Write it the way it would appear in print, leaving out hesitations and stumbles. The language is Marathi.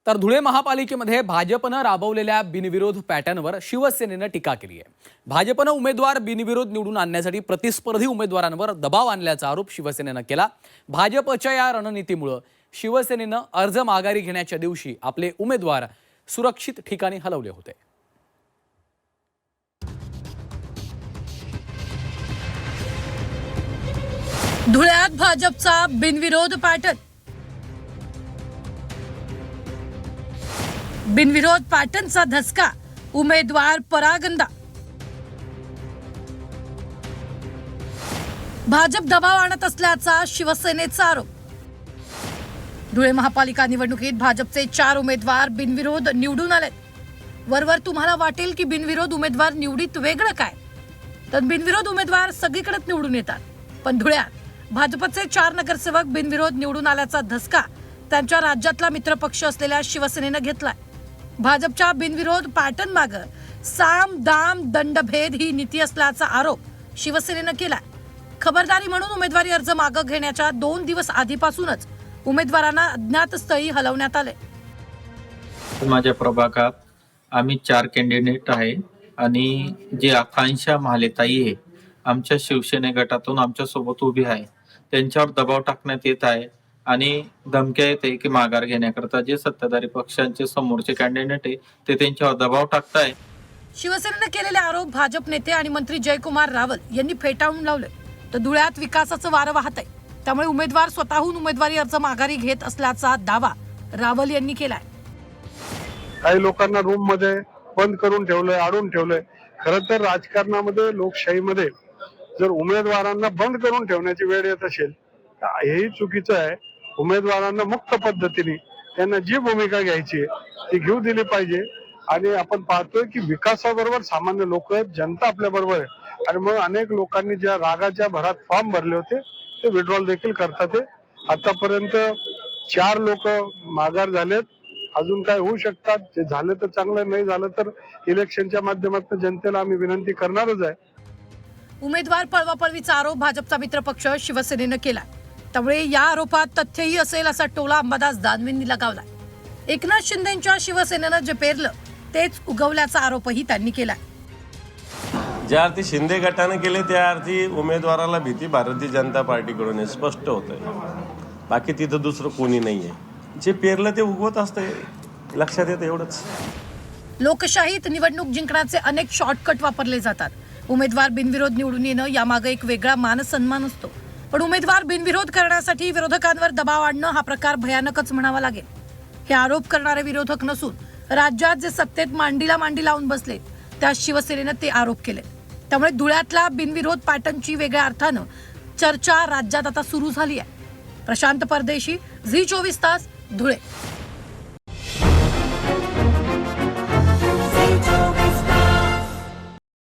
तर धुळे महापालिकेमध्ये भाजपनं राबवलेल्या बिनविरोध पॅटर्नवर शिवसेनेनं टीका केली आहे। भाजपनं उमेदवार बिनविरोध निवडून आणण्यासाठी प्रतिस्पर्धी उमेदवारांवर दबाव आणल्याचा आरोप शिवसेनेनं केला। भाजपच्या या रणनीतीमुळे शिवसेनेनं अर्ज माघारी घेण्याच्या दिवशी आपले उमेदवार सुरक्षित ठिकाणी हलवले होते। धुळ्यात भाजपचा बिनविरोध पॅटर्न। बिनविरोध पॅटर्नचा धसका, उमेदवार परागंदा। भाजप दबाव आणत असल्याचा शिवसेनेचा आरोप। धुळे महापालिका निवडणुकीत भाजपचे 4 उमेदवार बिनविरोध निवडून आले। वरवर तुम्हाला वाटेल की बिनविरोध उमेदवार निवडीत वेगळं काय, तर बिनविरोध उमेदवार सगळीकडेच निवडून येतात, पण धुळ्यात भाजपचे 4 नगरसेवक बिनविरोध निवडून आल्याचा धसका त्यांच्या राज्यातला मित्रपक्ष असलेल्या शिवसेनेनं घेतलाय। भाजपच्या बिनविरोध पॅटर्न मागे साम दाम दंडभेद ही नीती असल्याचा आरोप शिवसेनेनं केलाय। खबरदारी म्हणून उमेदवारी अर्ज मागे घेण्याच्या 2 दिवस आधीपासूनच उमेदवारांना अज्ञात स्थळी हलवण्यात आले। माझ्या प्रभागात आम्ही 4 कॅन्डिडेट आहे आणि जे आकांक्षा महालेताई आहे आमच्या शिवसेने गटातून आमच्या सोबत उभी आहे, त्यांच्यावर दबाव टाकण्यात येत आहे आणि धमक्या येत आहे की माघार घेण्याकरता जे सत्ताधारी पक्षांचे समोरचे कॅन्डिडेट आहे ते त्यांच्यावर दबाव टाकताय। शिवसेनेने केलेले आरोप भाजप नेते आणि मंत्री जयकुमार रावल यांनी फेटाळून लावले। तर धुळ्यात विकासाचं वारं वाहत आहे, त्यामुळे उमेदवार स्वतःहून उमेदवारी अर्ज माघारी घेत असल्याचा दावा रावल यांनी केलाय। काही लोकांना रूम मध्ये बंद करून ठेवलंय, अडून ठेवलंय। खरं तर राजकारणामध्ये, लोकशाहीमध्ये जर उमेदवारांना बंद करून ठेवण्याची वेळ येत असेल तर हेही चुकीचं आहे। उमेदवारांना मुक्त पद्धतीने त्यांना जी भूमिका घ्यायची ती घेऊ दिली पाहिजे। आणि आपण पाहतोय की विकासाबरोबर सामान्य लोक आहेत, जनता आपल्या बरोबर आहे। आणि मग अनेक लोकांनी ज्या रागाच्या भरात फॉर्म भरले होते ते विड्रॉल देखील करतात। आतापर्यंत 4 लोक माघार झालेत, अजून काय होऊ शकतात। जे झालं तर चांगलं, नाही झालं तर इलेक्शनच्या माध्यमातून जनतेला आम्ही विनंती करणारच आहे। उमेदवार पळवापळवीचा आरोप भाजपचा मित्रपक्ष शिवसेनेनं केला, त्यामुळे या आरोपात तथ्यही असेल असा टोला अंबादास दानवेंनी लगावला। एकनाथ शिंदेच्या शिवसेनेनं जे पेरलं तेच उगवल्याचा आरोपही त्यांनी केला। ज्या अर्थी शिंदे गटाने केले त्या अर्थी उमेदवाराला भीती भारतीय जनता पार्टीकडून स्पष्ट होतंय, बाकी तिथं दुसरं कोणी नाहीये। जे पेरलं ते उगवत असतंय, लक्षात येतं एवढंच। लोकशाहीत निवडणूक जिंकण्याचे अनेक शॉर्टकट वापरले जातात। उमेदवार बिनविरोध निवडून येणं यामागे एक वेगळा मानसन्मान असतो, पण उमेदवार बिनविरोध करण्यासाठी विरोधकांवर दबाव आणणं हा प्रकार भयानकच म्हणावा लागेल। हे आरोप करणारे विरोधक नसून राज्यात जे सत्तेत मांडीला मांडी लावून बसलेत त्या शिवसेनेनं ते आरोप केले। त्यामुळे धुळ्यातल्या बिनविरोध पॅटर्नची वेगळ्या अर्थानं चर्चा राज्यात आता सुरू झाली आहे। प्रशांत परदेशी, झी 24 तास, धुळे।